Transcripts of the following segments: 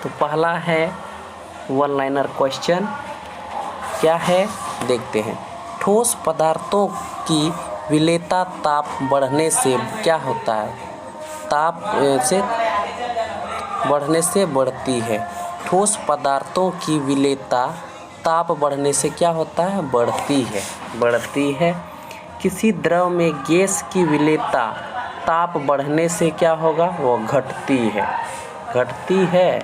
तो पहला है वन लाइनर क्वेश्चन, क्या है देखते हैं। ठोस पदार्थों की विलेयता ताप बढ़ने से क्या होता है? ताप से बढ़ने से बढ़ती है। ठोस पदार्थों की विलेयता ताप बढ़ने से क्या होता है? बढ़ती है। किसी द्रव में गैस की विलेयता ताप बढ़ने से क्या होगा? वो घटती है।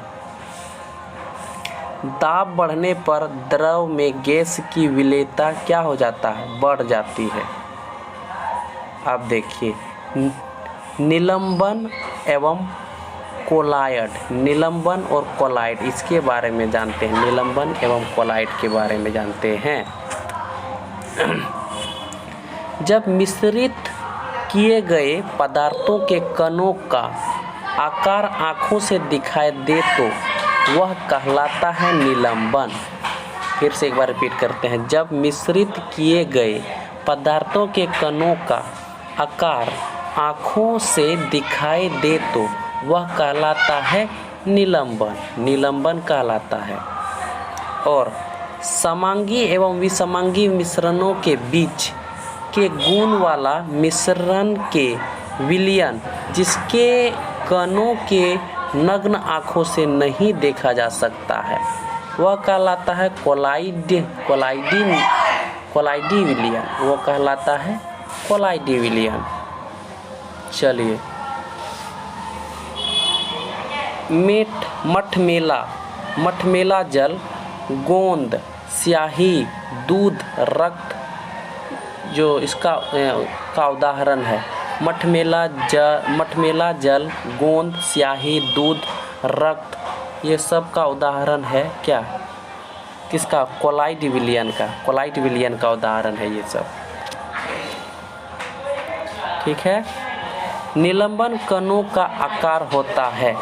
ताप बढ़ने पर द्रव में गैस की विलेयता क्या हो जाता है? बढ़ जाती है। अब देखिए निलंबन एवं कोलायड, निलंबन और कोलायड, इसके बारे में जानते हैं। निलंबन एवं कोलायड के बारे में जानते हैं। जब मिश्रित किए गए पदार्थों के कणों का आकार आँखों से दिखाई दे तो वह कहलाता है निलंबन। फिर से एक बार रिपीट करते हैं। जब मिश्रित किए गए पदार्थों के कणों का आकार आँखों से दिखाई दे तो वह कहलाता है निलंबन कहलाता है। और समांगी एवं विसमांगी मिश्रणों के बीच के गुण वाला मिश्रण के विलयन जिसके कणों के नग्न आँखों से नहीं देखा जा सकता है वह कहलाता है कोलाइडी विलयन। वो कहलाता है कोलाइडी विलयन। चलिए मठमेला जल, गोंद, स्याही, दूध, रक्त जो इसका का उदाहरण है। मठमेला जल, गोंद, स्याही, दूध, रक्त, ये सब का उदाहरण है क्या? किसका? कोलाइड विलयन का उदाहरण है ये सब। ठीक है। निलंबन कणों का आकार होता है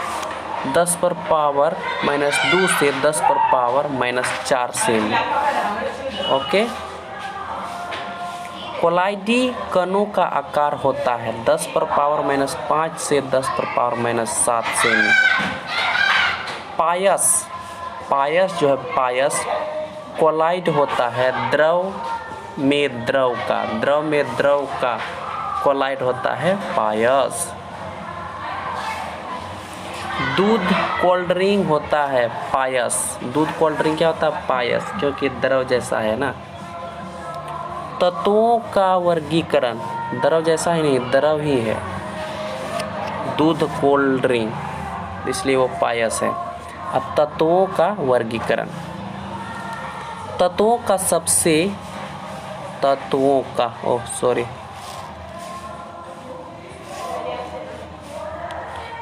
10⁻⁻² से 10⁻⁻⁴ सेमी। ओके। कोलाइडी कणों का आकार होता है 10⁻⁵ से 10⁻⁷ सेमी। पायस जो है पायस कोलाइड होता है द्रव में द्रव का कोलाइड होता है पायस। दूध कोल्ड ड्रिंक होता है पायस। दूध कोल्ड ड्रिंक क्या होता है? पायस, क्योंकि द्रव जैसा है ना। तत्वों का वर्गीकरण, द्रव जैसा ही नहीं, द्रव ही है दूध कोल्ड ड्रिंक, इसलिए वो पायस है। अब तत्वों का वर्गीकरण,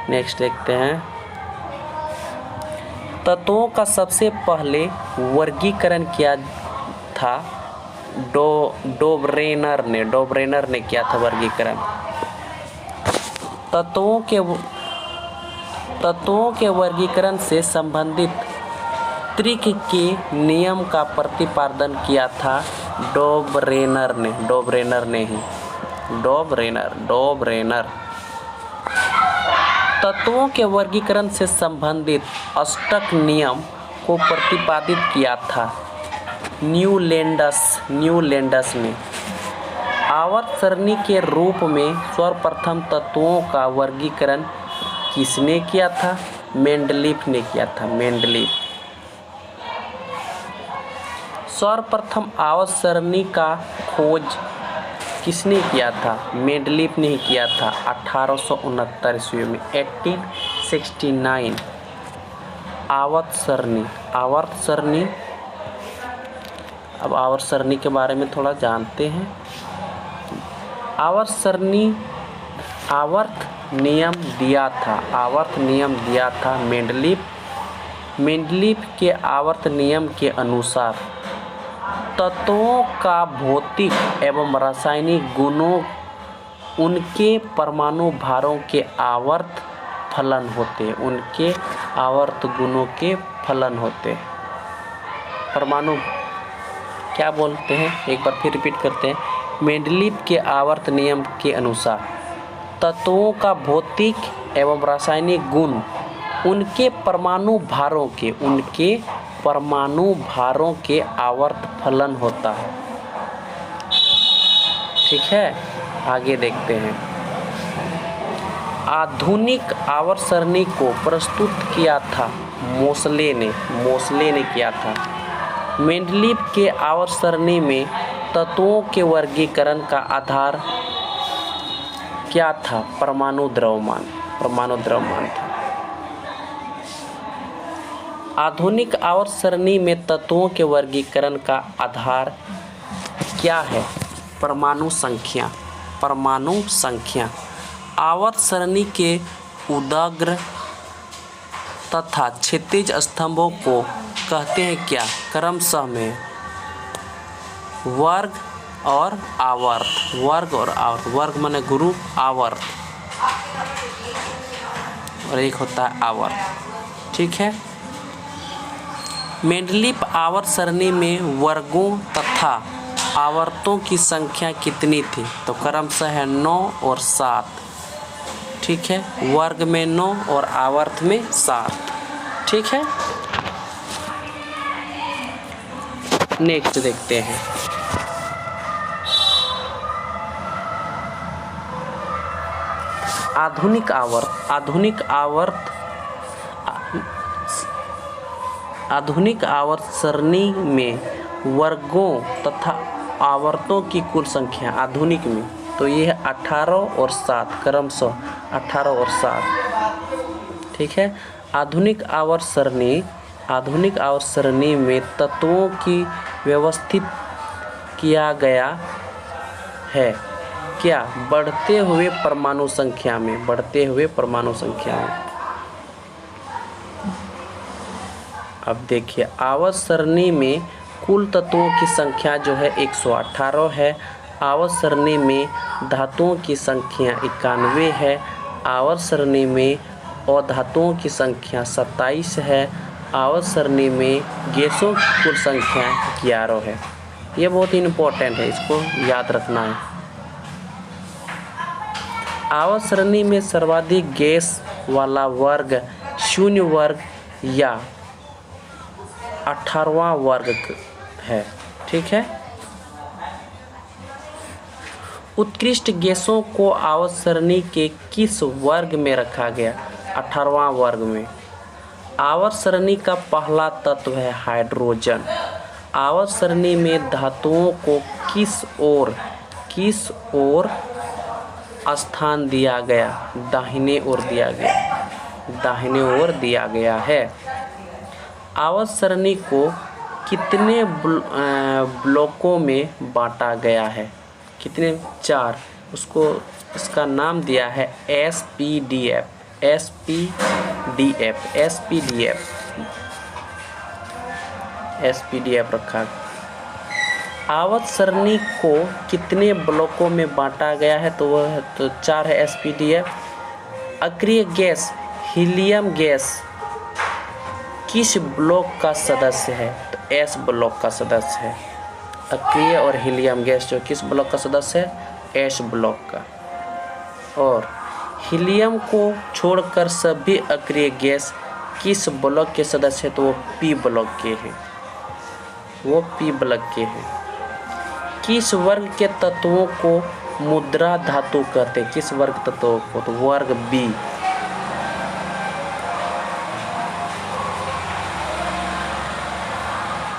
नेक्स्ट देखते हैं। तत्वों का सबसे पहले वर्गीकरण किया था डोब्रेनर ने किया था वर्गीकरण। तत्वों के वर्गीकरण से संबंधित त्रिक के नियम का प्रतिपादन किया था डोब्रेनर ने। तत्वों के वर्गीकरण से संबंधित अष्टक नियम को प्रतिपादित किया था न्यूलैंडस ने। आवर्त सरणी के रूप में सर्वप्रथम तत्वों का वर्गीकरण किसने किया था? मेंडलीफ ने किया था। सर्वप्रथम आवर्त सरणी का खोज किसने किया था? मेंडलीफ ने ही किया था 1869 ईस्वी में, 1869। आवर्त सरणी। अब आवर्त सरणी के बारे में थोड़ा जानते हैं। आवर्त नियम दिया था मेंडलीफ के आवर्त नियम के अनुसार तत्वों का भौतिक एवं रासायनिक गुणों उनके परमाणु भारों के आवर्त फलन होते। उनके आवर्त गुणों के फलन होते। परमाणु क्या बोलते हैं? एक बार फिर रिपीट करते हैं। मेंडलीफ के आवर्त नियम के अनुसार तत्वों का भौतिक एवं रासायनिक गुण उनके परमाणु भारों के आवर्त फलन होता है। ठीक है, आगे देखते हैं। आधुनिक आवर्त सरणी को प्रस्तुत किया था मोसले ने किया था। मेंडलीव के आवर्त सरणी में तत्वों के वर्गीकरण का आधार क्या था? परमाणु द्रव्यमान था। आधुनिक आवर्त सरणी में तत्वों के वर्गीकरण का आधार क्या है? परमाणु संख्या। आवर्त सरणी के उदाग्र तथा क्षैतिज स्तंभों को कहते हैं क्या? क्रमशः में वर्ग और आवर्त। वर्ग माने ग्रुप, आवर्त और एक होता है आवर्त। ठीक है। मेंडलीव आवर्त सरणी में वर्गों तथा आवर्तों की संख्या कितनी थी? तो क्रमशः है 9 और 7। ठीक है, वर्ग में 9 और आवर्त में 7। ठीक है, नेक्स्ट देखते हैं। आधुनिक आवर्त सरणी में वर्गों तथा आवर्तों की कुल संख्या आधुनिक में तो ये है 18 और 7, क्रमशः 18 और 7। ठीक है। आधुनिक आवर्त सरणी में तत्वों की व्यवस्थित किया गया है क्या? बढ़ते हुए परमाणु संख्या में। अब देखिए, आवर्त सरणी में कुल तत्वों की संख्या जो है 118 है। आवर्त सरणी में धातुओं की संख्या 91 है। आवर्त सरणी में अधातुओं की संख्या 27 है। आवर्त सरणी में गैसों की कुल संख्या 11 है। ये बहुत इम्पोर्टेंट है, इसको याद रखना है। आवर्त सरणी में सर्वाधिक गैस वाला वर्ग शून्य वर्ग या 18वां वर्ग है। ठीक है। उत्कृष्ट गैसों को आवर्त सरणी के किस वर्ग में रखा गया? 18वां वर्ग में। आवर्त सरणी का पहला तत्व है हाइड्रोजन। आवर्त सरणी में धातुओं को किस ओर स्थान दिया गया? दाहिने ओर दिया गया है। आवर्त सरणी को कितने ब्लॉकों में बांटा गया है? कितने? 4। इसका नाम दिया है एसपीडीएफ रखा। आवर्त सरणी को कितने ब्लॉकों में बांटा गया है? तो वह 4 है एसपीडीएफ। अक्रिय गैस हीलियम गैस किस ब्लॉक का सदस्य है? तो एस ब्लॉक का सदस्य है। अक्रिय और हीलियम गैस जो किस ब्लॉक का सदस्य है? एस ब्लॉक का। और हीलियम को छोड़कर सभी अक्रिय गैस किस ब्लॉक के सदस्य है? तो वो पी ब्लॉक के हैं। किस वर्ग के तत्वों को मुद्रा धातु कहते हैं? किस वर्ग तत्वों को? तो वर्ग बी।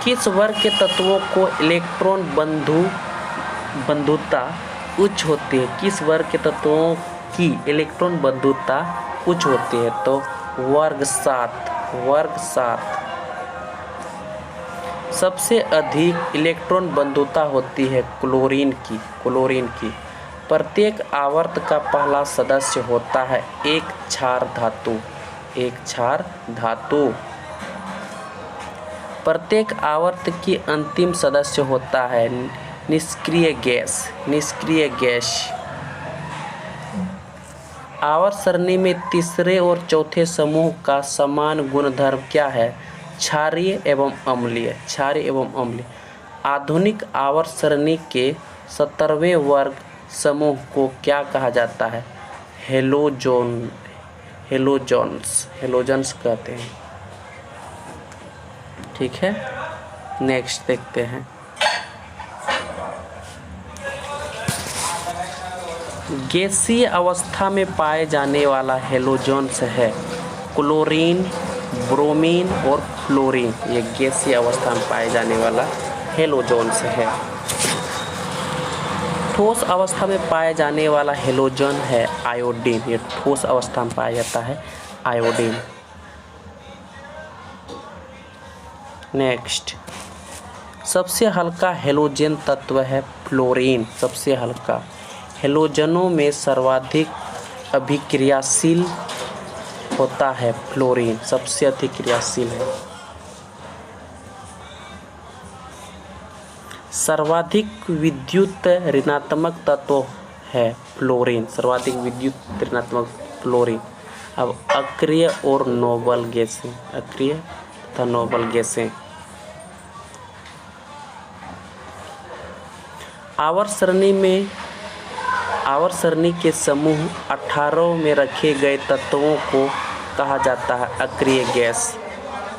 किस वर्ग के तत्वों को इलेक्ट्रॉन बंधुता उच्च होती है? किस वर्ग के तत्वों की इलेक्ट्रॉन बंधुता उच्च होती है? तो वर्ग 7। सबसे अधिक इलेक्ट्रॉन बंधुता होती है क्लोरीन की। प्रत्येक आवर्त का पहला सदस्य होता है एक क्षार धातु। प्रत्येक आवर्त की अंतिम सदस्य होता है निष्क्रिय गैस। आवर्त सरणी में तीसरे और चौथे समूह का समान गुणधर्म क्या है? क्षारीय एवं अम्लीय। आधुनिक आवर्त सरणी के 17वें वर्ग समूह को क्या कहा जाता है? हेलोजन्स कहते हैं। ठीक है, नेक्स्ट देखते हैं। गैसीय अवस्था में पाए जाने वाला हेलोजन्स है क्लोरीन, ब्रोमीन और फ्लोरीन। ये गैसीय अवस्था में पाए जाने वाला हेलोजन्स है। ठोस अवस्था में पाए जाने वाला हेलोजन है आयोडीन। ये ठोस अवस्था में पाया जाता है आयोडीन। नेक्स्ट, सबसे हल्का हेलोजन तत्व है फ्लोरीन। सबसे हल्का हेलोजनों में सर्वाधिक अभिक्रियाशील होता है फ्लोरीन, सबसे अधिक क्रियाशील है। सर्वाधिक विद्युत ऋणात्मक तत्व है फ्लोरीन, सर्वाधिक विद्युत ऋणात्मक फ्लोरीन। अब अक्रिय और नोबल गैसें, अक्रिय तथा नोबल गैसें। आवर्त सरणी के समूह 18 में रखे गए तत्वों को कहा जाता है अक्रिय गैस।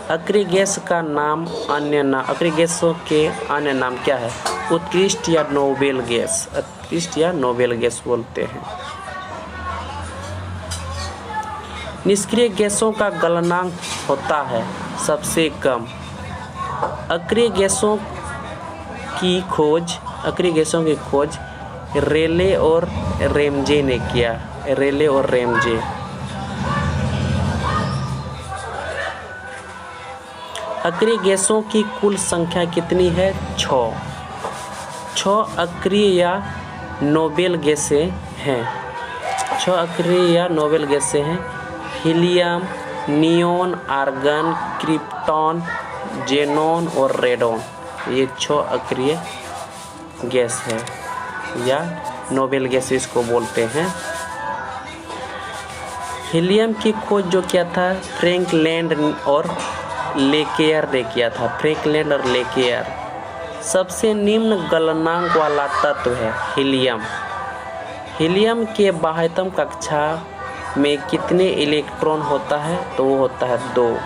अक्रिय गैस का नाम अक्रिय गैसों के अन्य नाम क्या है? उत्कृष्ट या नोबेल गैस, उत्कृष्ट या नोबेल गैस बोलते हैं। निष्क्रिय गैसों का गलनांक होता है सबसे कम। अक्रिय गैसों की खोज रेले और रैमजे ने किया। रेले और रैमजे। अक्रिय गैसों की कुल संख्या कितनी है? 6 अक्रिय या नोबेल गैसें हैं। 6 अक्रिय या नोबेल गैसें हैं helium, neon, argon, krypton, xenon और रेडॉन। ये 6 अक्रिय गैस है या नोबेल गैस इसको बोलते हैं। हीलियम की खोज जो किया था फ्रैंक लैंड और लेकेयर ने किया था। फ्रैंक लैंड और लेकेयर। सबसे निम्न गलनांक वाला तत्व है हीलियम। हीलियम के बाह्यतम कक्षा में कितने इलेक्ट्रॉन होता है? तो वो होता है 2।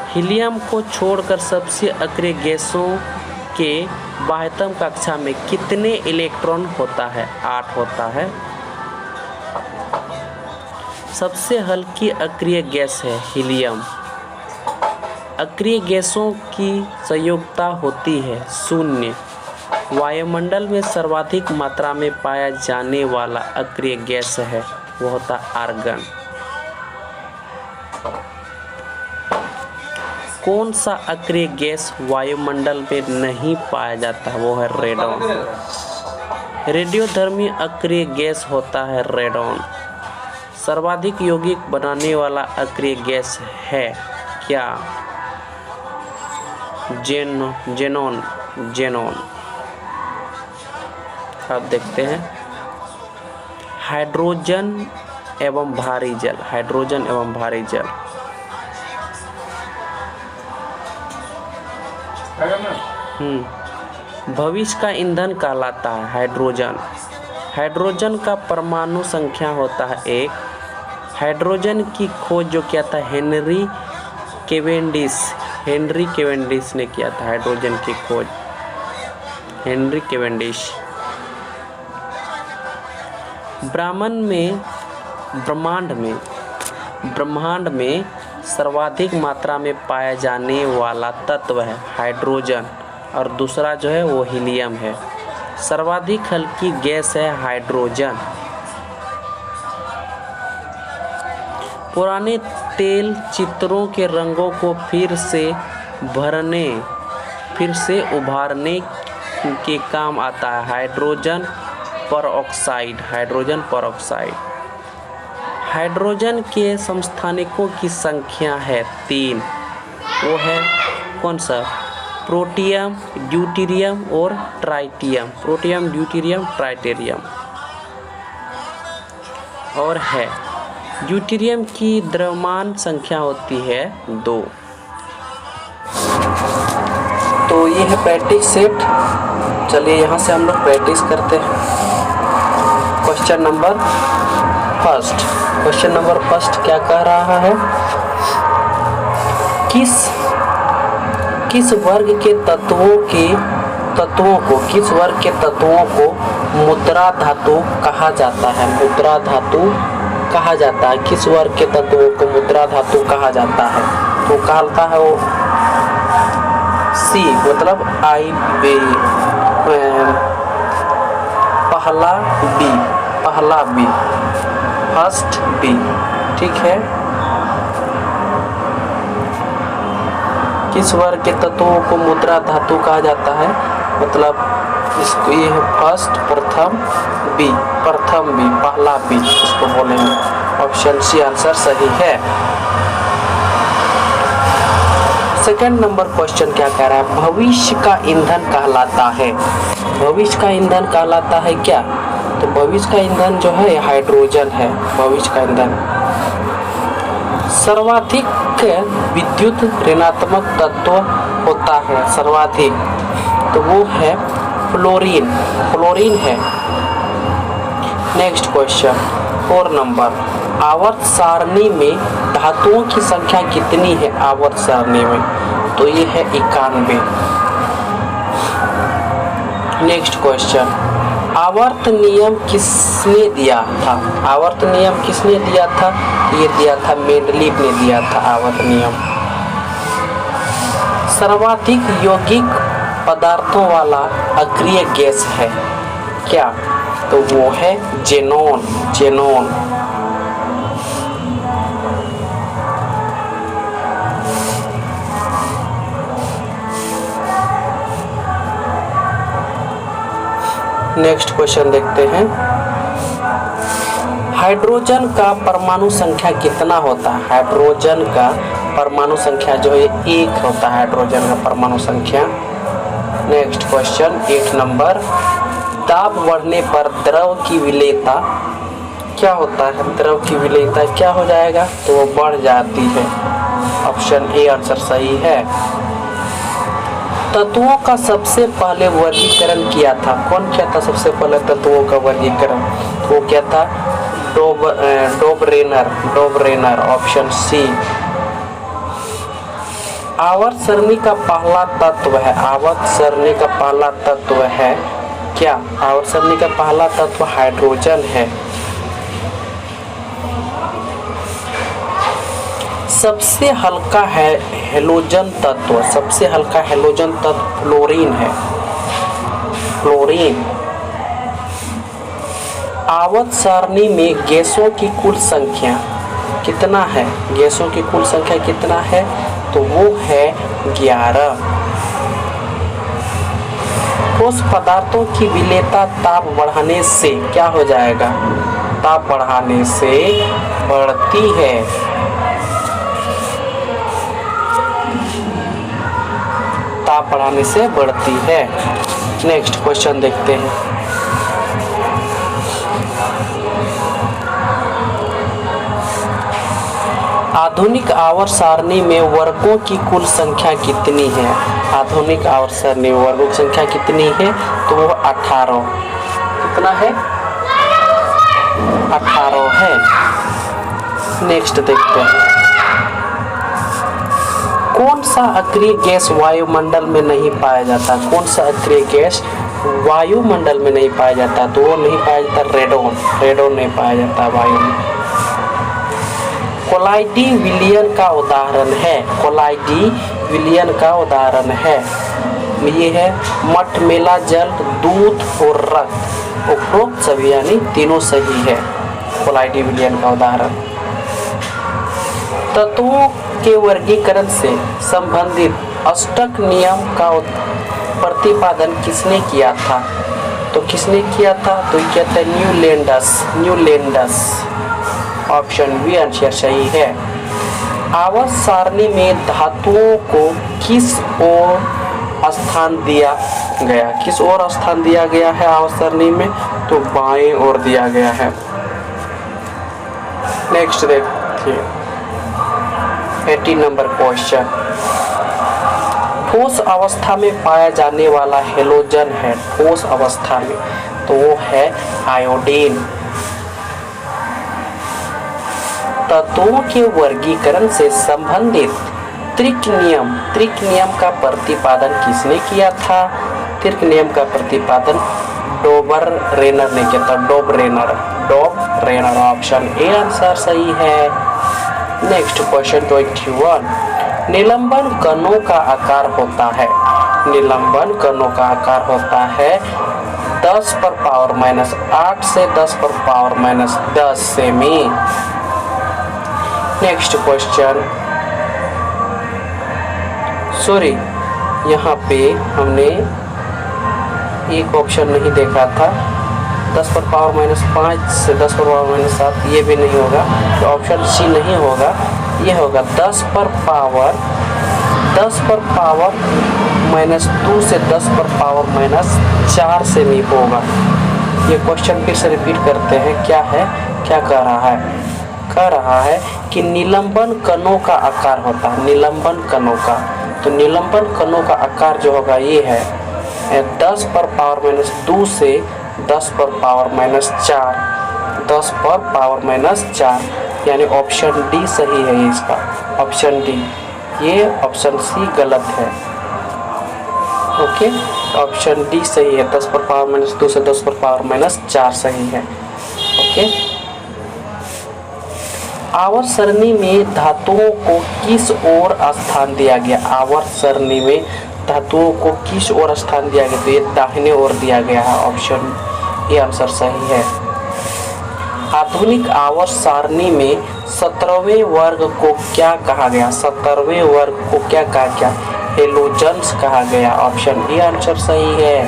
हीलियम को छोड़कर सबसे अक्रिय गैसों के बाह्यतम कक्षा में कितने इलेक्ट्रॉन होता है? 8 होता है। सबसे हल्की अक्रिय गैस है हीलियम। अक्रिय गैसों की संयोजकता होती है 0। वायुमंडल में सर्वाधिक मात्रा में पाया जाने वाला अक्रिय गैस है वो होता आर्गन। कौन सा अक्रिय गैस वायुमंडल में नहीं पाया जाता? वो है रेडॉन। रेडियोधर्मी अक्रिय गैस होता है रेडॉन। सर्वाधिक यौगिक बनाने वाला अक्रिय गैस है क्या? जेनॉन। अब देखते हैं हाइड्रोजन एवं भारी जल। भविष्य का ईंधन कहलाता है हाइड्रोजन का परमाणु संख्या होता है 1। हाइड्रोजन की खोज जो किया था हेनरी केवेंडिश ने किया था हाइड्रोजन की खोज। Henry Cavendish. ब्रह्मांड में सर्वाधिक मात्रा में पाया जाने वाला तत्व है हाइड्रोजन और दूसरा जो है वो हीलियम है। सर्वाधिक हल्की गैस है हाइड्रोजन। पुराने तेल चित्रों के रंगों को फिर से उभारने के काम आता है हाइड्रोजन परऑक्साइड। हाइड्रोजन के समस्थानिकों की संख्या है 3। वो है कौन सा? प्रोटियम, ड्यूटेरियम और ट्राइटेरियम। और है ड्यूटेरियम की द्रव्यमान संख्या होती है 2। तो ये है प्रैक्टिस सेट। चलिए यहाँ से हम लोग प्रैक्टिस करते हैं। क्वेश्चन नंबर फर्स्ट क्या कह रहा है, किस वर्ग के तत्वों को मुद्रा धातु कहा जाता है। मुद्रा धातु कहा जाता है, किस वर्ग के तत्वों को मुद्रा धातु कहा जाता है। तो कहता है वो सी, मतलब आई बी, पहला बी, फर्स्ट बी, ठीक है। किस वर्ग के तत्वों को मुद्रा धातु कहा जाता है, मतलब इसको ये है फर्स्ट, प्रथम बी, पहला बी इसको बोलेंगे। ऑप्शन सी आंसर सही है। सेकंड नंबर क्वेश्चन क्या कह रहा है, भविष्य का ईंधन कहलाता है। भविष्य का ईंधन कहलाता है क्या, तो भविष्य का ईंधन जो है हाइड्रोजन है। भविष्य का ईंधन सर्वाधिक विद्युत ऋणात्मक तत्व होता है, सर्वाधिक, तो वो है फ्लोरीन है। नेक्स्ट क्वेश्चन 4 नंबर, आवर्त सारणी में धातुओं की संख्या कितनी है। आवर्त सारणी में तो ये है 91। नेक्स्ट क्वेश्चन, आवर्त नियम किसने दिया था। आवर्त नियम किसने दिया था, ये दिया था मेंडलीव ने दिया था आवर्त नियम। सर्वाधिक यौगिक पदार्थों वाला अक्रिय गैस है क्या, तो वो है जेनॉन। नेक्स्ट क्वेश्चन देखते हैं, हाइड्रोजन का परमाणु संख्या कितना होता है। हाइड्रोजन का परमाणु संख्या जो है 1 होता है, हाइड्रोजन का परमाणु संख्या। नेक्स्ट क्वेश्चन 8 नंबर, दाब बढ़ने पर द्रव की विलेयता क्या होता है। द्रव की विलेयता क्या हो जाएगा, तो वो बढ़ जाती है। ऑप्शन ए आंसर सही है। तत्वों का सबसे पहले वर्गीकरण किया था, कौन किया था सबसे पहले तत्वों का वर्गीकरण, वो क्या था, डोबरेनर। Option C. आवर्त सरणी का पहला तत्व है, आवर्त सरणी का पहला तत्व है क्या, आवर्त सरणी का पहला तत्व हाइड्रोजन है। सबसे हल्का है हेलोजन तत्व, सबसे हल्का हेलोजन तत्व फ्लोरीन है, फ्लोरीन। आवर्त सारणी में गैसों की कुल संख्या कितना है, गैसों की कुल संख्या कितना है, तो वो है 11। ठोस पदार्थों की विलेयता ताप बढ़ाने से क्या हो जाएगा, ताप बढ़ाने से बढ़ती है। ताप बढ़ाने से बढ़ती है। नेक्स्ट क्वेश्चन देखते हैं, आधुनिक आवर्त सारणी में वर्गों की कुल संख्या कितनी है। आधुनिक आवर्त सारणी में वर्गों की संख्या कितनी है, तो वो 18। कितना है, 18 है। नेक्स्ट देखते हैं, कौन सा अक्रिय गैस वायुमंडल में नहीं पाया जाता। कौन सा अक्रिय गैस वायुमंडल में नहीं पाया जाता, तो वो नहीं पाया जाता रेडोन नहीं पाया जाता वायु में। कोलाइडी विलयन का उदाहरण है, कोलाइडी विलयन का उदाहरण है, ये है मटमेला जल, दूध और रक्त। उपरोक्त सभी यानी तीनों सही है, कोलाइडी विलयन का उदाहरण। तत्वों के वर्गीकरण से संबंधित अष्टक नियम का प्रतिपादन किसने किया था, तो किसने किया था, तो क्या था, न्यूलैंडस। ऑप्शन बी आंसर सही है। आवर्त सारणी में धातुओं को किस ओर स्थान दिया गया, किस ओर स्थान दिया गया है आवर्त सारणी में, तो बाएं ओर दिया गया है। नेक्स्ट देखिए 80 नंबर क्वेश्चन, ठोस अवस्था में पाया जाने वाला हेलोजन है, ठोस अवस्था में, तो वो है आयोडीन। तत्वों के वर्गीकरण से संबंधित त्रिक नियम का प्रतिपादन किसने किया था? त्रिक नियम का प्रतिपादन डोबरेनर ने किया था। डोबरेनर ऑप्शन ए आंसर सही है। नेक्स्ट क्वेश्चन 21, निलंबन कणों का आकार होता है। निलंबन कणों का आकार होता है 10⁻⁻8 से 10⁻⁻10 सेमी। नेक्स्ट क्वेश्चन, सॉरी यहाँ पे हमने एक ऑप्शन नहीं देखा था, 10⁻⁻5 से 10⁻⁻7, ये भी नहीं होगा, तो ऑप्शन सी नहीं होगा, ये होगा 10⁻⁻2 से 10⁻⁻4 सेमी होगा। ये क्वेश्चन फिर से रिपीट करते हैं, क्या है, क्या कह रहा है कि निलंबन कणों का आकार होता है। निलंबन कणों का, तो निलंबन कणों का आकार जो होगा ये है 10⁻⁻2 से 10⁻⁻4, 10⁻⁻4, यानी ऑप्शन डी सही है इसका, ऑप्शन डी। ये ऑप्शन सी गलत है। ओके, ऑप्शन डी सही है, 10⁻⁻2 से 10⁻⁻4 सही है। ओके, आवर्त सरणी में धातुओं को किस ओर स्थान दिया गया? आवर्त सरणी में धातुओं को किस ओर स्थान दिया गया? तो ये दाहिने ओर दिया गया है, ऑप्शन ए आंसर सही है। आधुनिक आवर्त सारणी में 17वें वर्ग को क्या कहा गया? 17वें वर्ग को क्या कहा गया? हेलोजन्स कहा गया, ऑप्शन ए आंसर सही है।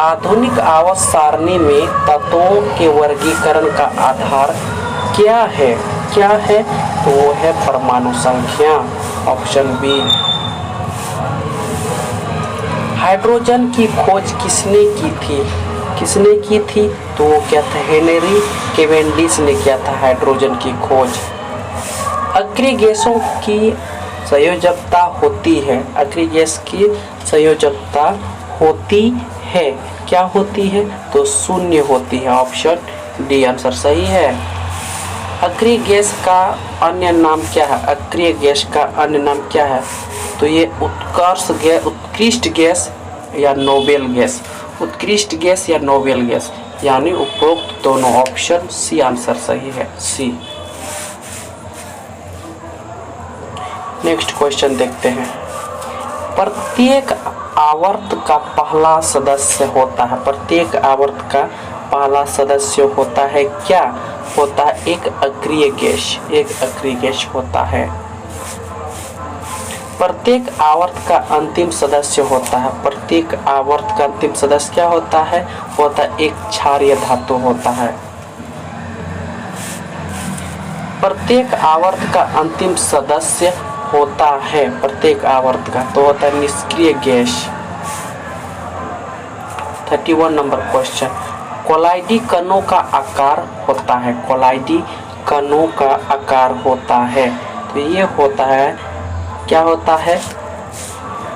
आधुनिक आवर्त सारणी में तत्वों के वर्गीकरण का आधार क्या है? तो वो है परमाणु संख्या, ऑप्शन बी। हाइड्रोजन की खोज किसने की थी? तो वो क्या था? हेनरी कैवेंडिश ने किया था हाइड्रोजन की खोज। अक्रिय गैसों की संयोजकता होती है। अक्रिय गैस की संयोजकता होती है, क्या होती है? तो 0 होती है, ऑप्शन डी आंसर सही है। अक्रिय गैस का अन्य नाम क्या है? अक्रिय गैस का अन्य नाम क्या है? तो ये उत्कृष्ट गैस या नोबेल गैस, उत्कृष्ट गैस या नोबेल गैस, यानी उपरोक्त दोनों, ऑप्शन सी आंसर सही है, सी। नेक्स्ट क्वेश्चन देखते हैं। प्रत्येक आवर्त का पहला सदस्य होता है। प्रत्येक आवर्त का पहला सदस्य होता है, क्या होता है? एक अक्रिय गैस होता है। प्रत्येक आवर्त का अंतिम सदस्य होता है। प्रत्येक आवर्त का अंतिम सदस्य क्या होता है? एक क्षारीय धातु होता है। प्रत्येक आवर्त का अंतिम सदस्य होता है, प्रत्येक आवर्त का, तो होता है निष्क्रिय गैस। 31 नंबर क्वेश्चन, कोलाइडी कणों का आकार होता है। कोलाइडी कणों का आकार होता है, तो ये होता है, क्या होता है?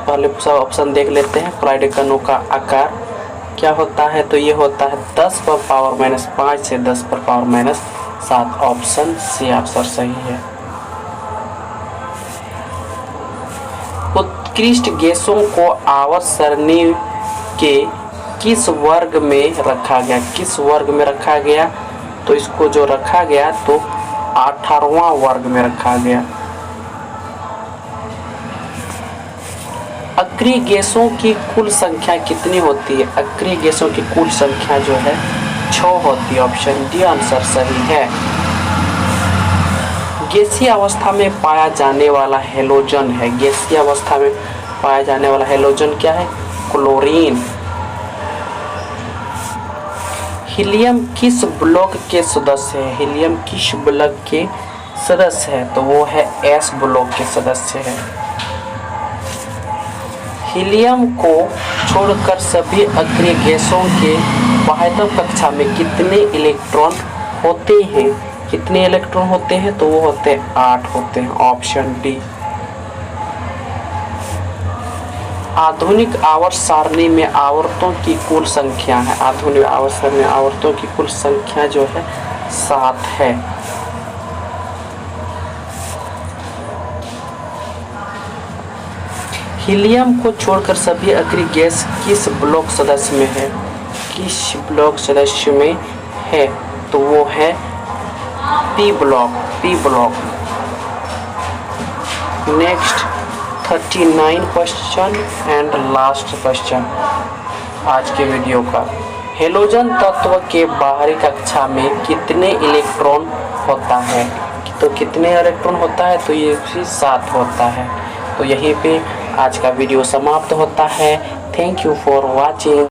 पहले ऑप्शन देख लेते हैं। कोलाइडी कणों का आकार क्या होता है? तो ये होता है 10⁻⁻5 से 10⁻⁻7, ऑप्शन सी आंसर सही है। उत्कृष्ट गैसों को आवर्त सरणी के किस वर्ग में रखा गया? किस वर्ग में रखा गया? तो इसको जो रखा गया तो 18वां वर्ग में रखा गया। अक्रिय गैसों की कुल संख्या कितनी होती है? अक्रिय गैसों की कुल संख्या जो है 6 होती है, ऑप्शन डी आंसर सही है। गैसीय अवस्था में पाया जाने वाला हेलोजन है। गैसीय अवस्था में पाया जाने वाला हेलोजन क्या है? क्लोरीन। हीलियम किस ब्लॉक के सदस्य है? हीलियम किस ब्लॉक के सदस्य है? तो वो है एस ब्लॉक के सदस्य है। हीलियम को छोड़कर सभी अक्रिय गैसों के वायतम कक्षा में कितने इलेक्ट्रॉन होते हैं? कितने इलेक्ट्रॉन होते हैं? तो वो होते हैं 8 होते हैं, ऑप्शन डी। आधुनिक आवर्त सारणी में आवर्तों की कुल संख्या है। आधुनिक आवर्त सारणी में आवर्तों की कुल संख्या जो है 7 है। हीलियम को छोड़कर सभी अक्रिय गैस किस ब्लॉक सदस्य में है? किस ब्लॉक सदस्य में है? तो वो है P block. Next 39 question and last question आज के वीडियो का। हेलोजन तत्व के बाहरी कक्षा में कितने इलेक्ट्रॉन होता है? तो कितने इलेक्ट्रॉन होता है? तो ये 7 होता है। तो यहीं पे आज का वीडियो समाप्त होता है। Thank you for watching.